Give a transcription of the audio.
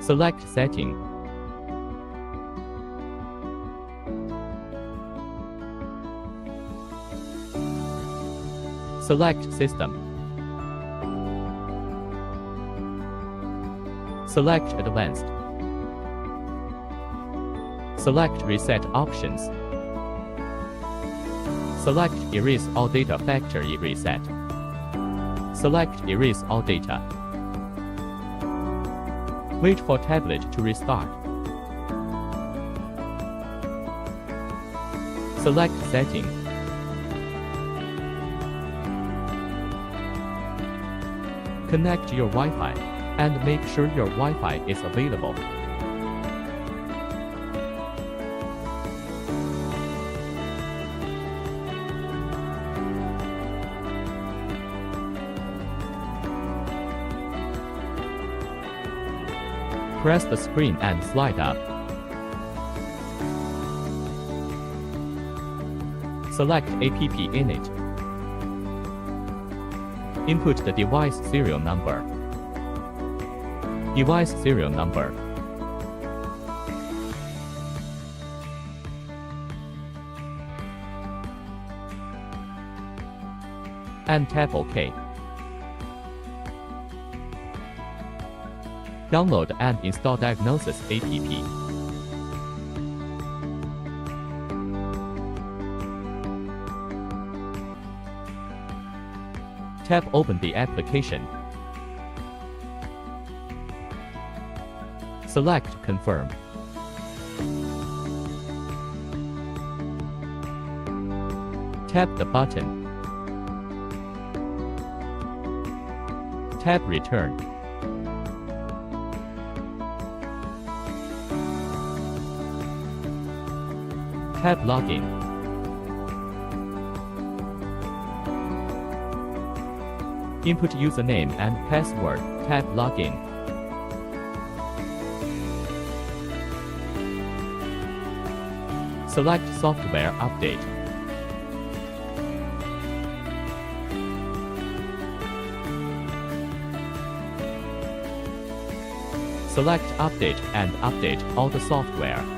Select Setting. Select System. Select Advanced. Select Reset Options. Select Erase All Data Factory Reset. Select Erase All Data. Wait for tablet to restart. Select Setting. Connect your Wi-Fi and make sure your Wi-Fi is available. Press the screen and slide up. Select App Init. Input the device serial number. Device serial number. And tap OK. Download and install Diagnosis app. Tap Open the application. Select Confirm. Tap the button. Tap Return. Tap Login. Input username and password. Tap Login. Select Software Update. Select Update and update all the software.